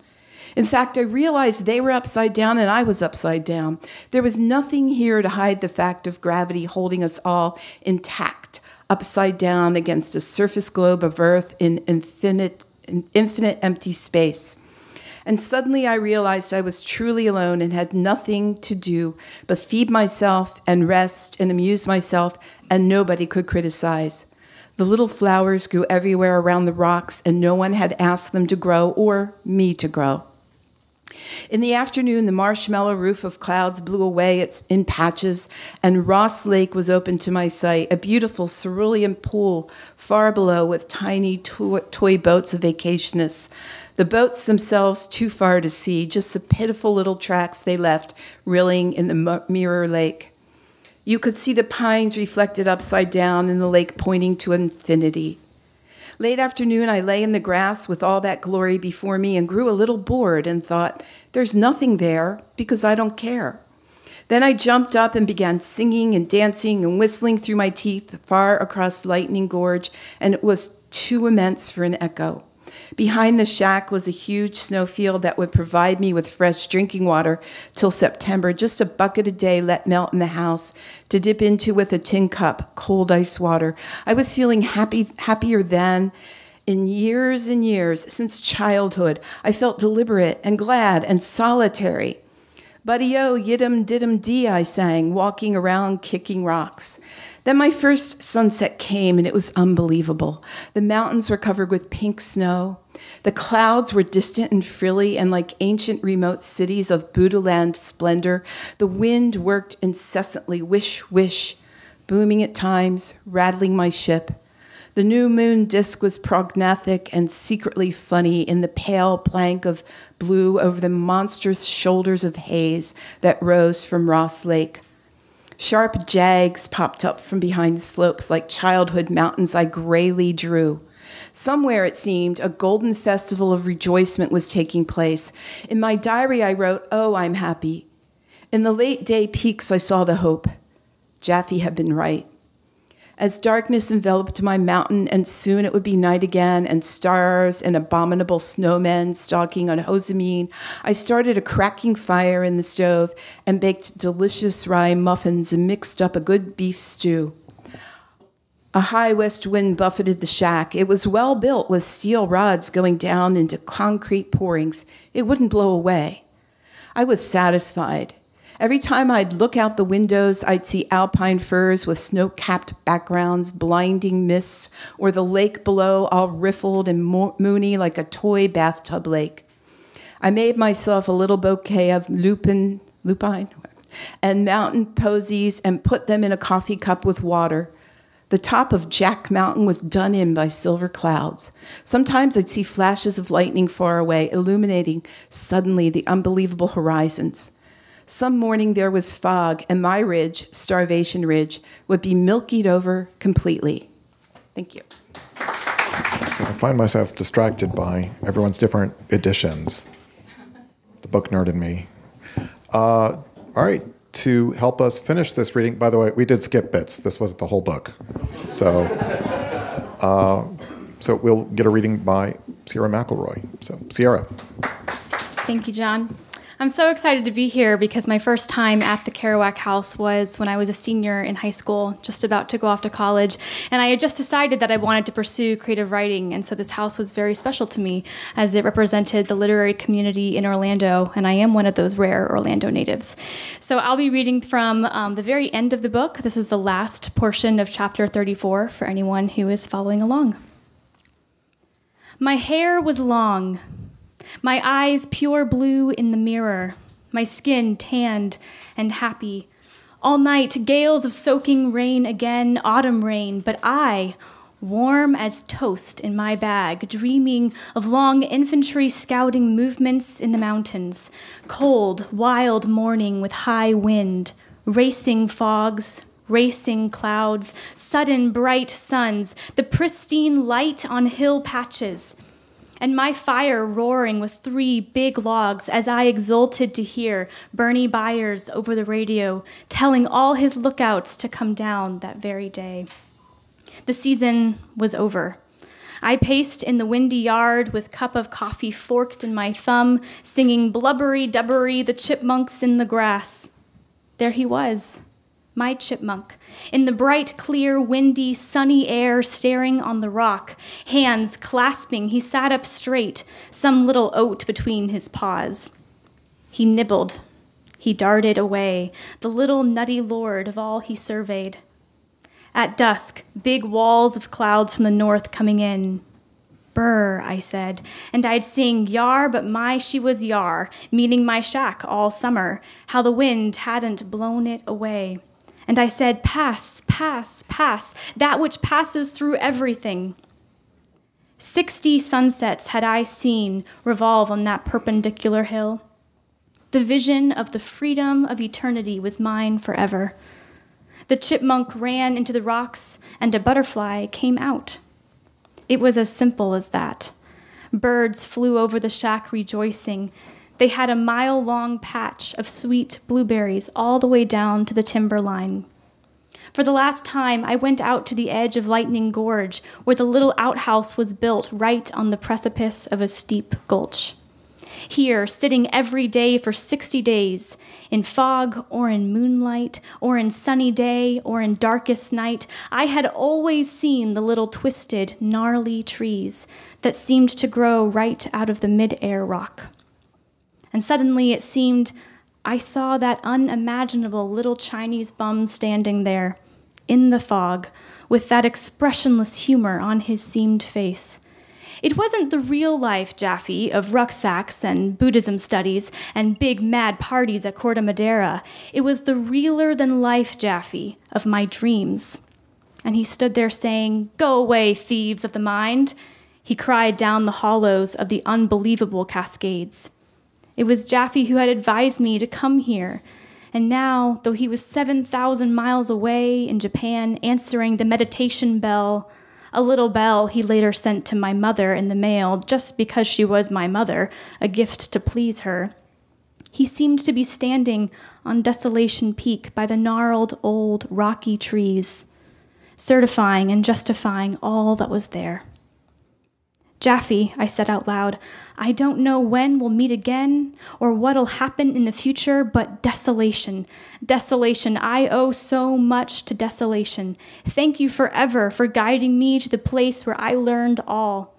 In fact, I realized they were upside down and I was upside down. There was nothing here to hide the fact of gravity holding us all intact, upside down against a surface globe of Earth in infinite empty space. And suddenly I realized I was truly alone and had nothing to do but feed myself and rest and amuse myself, and nobody could criticize. The little flowers grew everywhere around the rocks, and no one had asked them to grow or me to grow. In the afternoon, the marshmallow roof of clouds blew away in patches, and Ross Lake was open to my sight, a beautiful cerulean pool far below with tiny toy boats of vacationists. The boats themselves too far to see, just the pitiful little tracks they left rilling in the mirror lake. You could see the pines reflected upside down in the lake pointing to infinity. Late afternoon, I lay in the grass with all that glory before me and grew a little bored and thought, there's nothing there because I don't care. Then I jumped up and began singing and dancing and whistling through my teeth far across Lightning Gorge, and it was too immense for an echo. Behind the shack was a huge snowfield that would provide me with fresh drinking water till September, just a bucket a day let melt in the house to dip into with a tin cup, cold ice water. I was feeling happier than in years and years, since childhood. I felt deliberate and glad and solitary. Buddy-o, yiddim-diddim-dee, I sang, walking around kicking rocks. Then my first sunset came, and it was unbelievable. The mountains were covered with pink snow. The clouds were distant and frilly and like ancient remote cities of Buddha-land splendor. The wind worked incessantly, wish, wish, booming at times, rattling my ship. The new moon disk was prognathic and secretly funny in the pale blank of blue over the monstrous shoulders of haze that rose from Ross Lake. Sharp jags popped up from behind the slopes like childhood mountains I grayly drew. Somewhere, it seemed, a golden festival of rejoicement was taking place. In my diary, I wrote, "Oh, I'm happy." In the late day peaks, I saw the hope. Jaffe had been right. As darkness enveloped my mountain, and soon it would be night again, and stars and abominable snowmen stalking on Hosamine, I started a cracking fire in the stove and baked delicious rye muffins and mixed up a good beef stew. A high west wind buffeted the shack. It was well built with steel rods going down into concrete pourings. It wouldn't blow away. I was satisfied. Every time I'd look out the windows, I'd see alpine firs with snow-capped backgrounds, blinding mists, or the lake below all riffled and moony like a toy bathtub lake. I made myself a little bouquet of lupine, and mountain posies and put them in a coffee cup with water. The top of Jack Mountain was done in by silver clouds. Sometimes I'd see flashes of lightning far away, illuminating suddenly the unbelievable horizons. Some morning there was fog, and my ridge, Starvation Ridge, would be milkied over completely. Thank you. So I find myself distracted by everyone's different editions. The book nerd in me. All right, to help us finish this reading, by the way, we did skip bits. This wasn't the whole book. So we'll get a reading by Sierra McElroy. So, Sierra. Thank you, John. I'm so excited to be here because my first time at the Kerouac House was when I was a senior in high school, just about to go off to college. And I had just decided that I wanted to pursue creative writing. And so this house was very special to me as it represented the literary community in Orlando. And I am one of those rare Orlando natives. So I'll be reading from the very end of the book. This is the last portion of chapter 34 for anyone who is following along. My hair was long. My eyes pure blue in the mirror, my skin tanned and happy. All night, gales of soaking rain again, autumn rain, but I, warm as toast in my bag, dreaming of long infantry scouting movements in the mountains, cold, wild morning with high wind, racing fogs, racing clouds, sudden bright suns, the pristine light on hill patches, and my fire roaring with 3 big logs as I exulted to hear Bernie Byers over the radio telling all his lookouts to come down that very day. The season was over. I paced in the windy yard with cup of coffee forked in my thumb, singing blubbery dubbery the chipmunks in the grass. There he was, my chipmunk, in the bright, clear, windy, sunny air, staring on the rock, hands clasping, he sat up straight, some little oat between his paws. He nibbled. He darted away, the little nutty lord of all he surveyed. At dusk, big walls of clouds from the north coming in. Brr, I said, and I'd sing yar, but my she was yar, meaning my shack all summer, how the wind hadn't blown it away. And I said, pass, pass, pass, that which passes through everything. 60 sunsets had I seen revolve on that perpendicular hill. The vision of the freedom of eternity was mine forever. The chipmunk ran into the rocks, and a butterfly came out. It was as simple as that. Birds flew over the shack rejoicing. They had a mile-long patch of sweet blueberries all the way down to the timber line. For the last time, I went out to the edge of Lightning Gorge, where the little outhouse was built right on the precipice of a steep gulch. Here, sitting every day for 60 days, in fog or in moonlight, or in sunny day or in darkest night, I had always seen the little twisted, gnarly trees that seemed to grow right out of the mid-air rock. And suddenly it seemed I saw that unimaginable little Chinese bum standing there, in the fog, with that expressionless humor on his seamed face. It wasn't the real-life Jaffe of rucksacks and Buddhism studies and big mad parties at Corte Madera. It was the realer-than-life Jaffe of my dreams. And he stood there saying, "Go away, thieves of the mind." He cried down the hollows of the unbelievable Cascades. It was Jaffe who had advised me to come here. And now, though he was 7,000 miles away in Japan answering the meditation bell, a little bell he later sent to my mother in the mail just because she was my mother, a gift to please her, he seemed to be standing on Desolation Peak by the gnarled old rocky trees, certifying and justifying all that was there. "Jaffe," I said out loud, "I don't know when we'll meet again or what'll happen in the future, but desolation, desolation, I owe so much to desolation. Thank you forever for guiding me to the place where I learned all.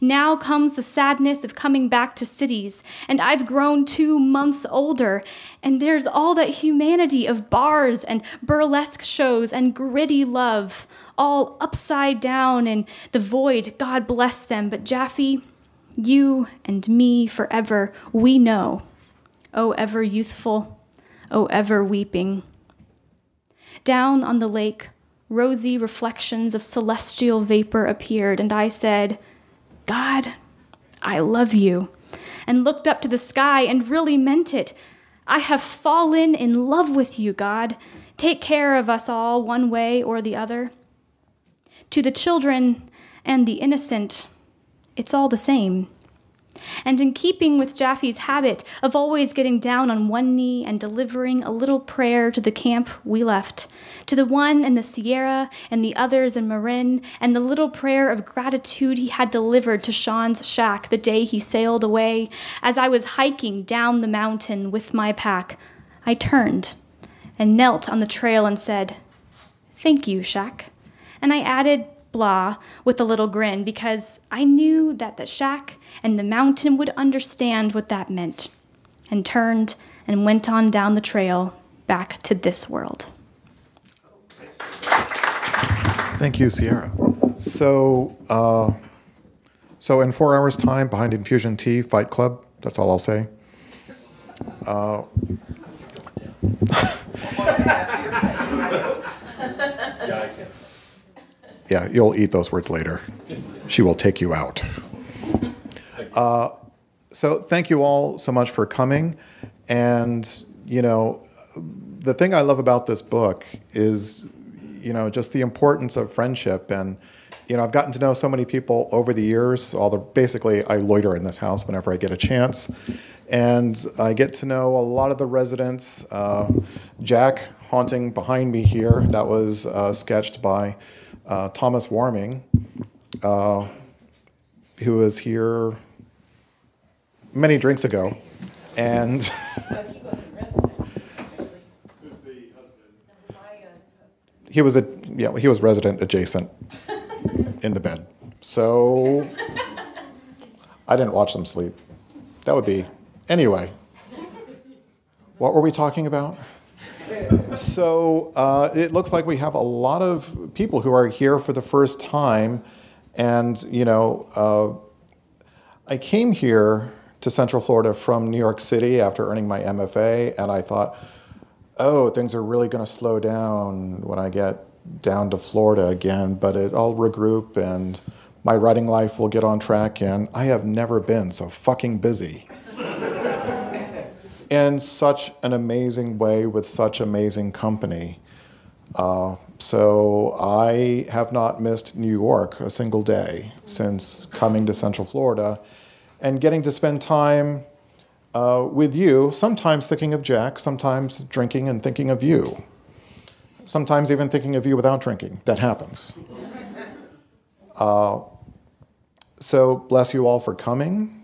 Now comes the sadness of coming back to cities, and I've grown 2 months older, and there's all that humanity of bars and burlesque shows and gritty love, all upside down in the void. God bless them, but Jaffe, you and me forever, we know. Oh, ever youthful, oh, ever weeping." Down on the lake, rosy reflections of celestial vapor appeared, and I said, "God, I love you," and looked up to the sky and really meant it. "I have fallen in love with you, God. Take care of us all one way or the other." To the children and the innocent, it's all the same. And in keeping with Jaffe's habit of always getting down on one knee and delivering a little prayer to the camp we left, to the one in the Sierra and the others in Marin, and the little prayer of gratitude he had delivered to Sean's shack the day he sailed away, as I was hiking down the mountain with my pack, I turned and knelt on the trail and said, "Thank you, Shack." And I added blah with a little grin because I knew that the shack and the mountain would understand what that meant, and turned and went on down the trail back to this world. Thank you, Sierra. So in 4 hours' time, behind Infusion Tea, Fight Club. That's all I'll say. Yeah, you'll eat those words later. She will take you out. So thank you all so much for coming. And, you know, the thing I love about this book is, you know, just the importance of friendship. And, you know, I've gotten to know so many people over the years. Basically, I loiter in this house whenever I get a chance. And I get to know a lot of the residents. Jack haunting behind me here, that was sketched by Thomas Warming, who was here many drinks ago. And he was resident adjacent in the bed. So I didn't watch them sleep. That would be, anyway. What were we talking about? So it looks like we have a lot of people who are here for the first time. And, you know, I came here to Central Florida from New York City after earning my MFA, and I thought, oh, things are really going to slow down when I get down to Florida again, but I'll regroup and my writing life will get on track, and I have never been so fucking busy. In such an amazing way with such amazing company. So I have not missed New York a single day since coming to Central Florida and getting to spend time with you, sometimes thinking of Jack, sometimes drinking and thinking of you. Sometimes even thinking of you without drinking. That happens. So bless you all for coming.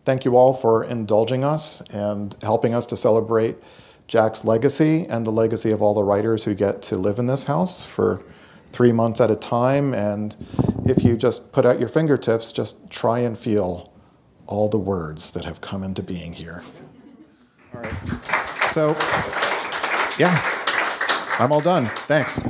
Thank you all for indulging us and helping us to celebrate Jack's legacy and the legacy of all the writers who get to live in this house for 3 months at a time. And if you just put out your fingertips, just try and feel all the words that have come into being here. All right. So, yeah, I'm all done. Thanks.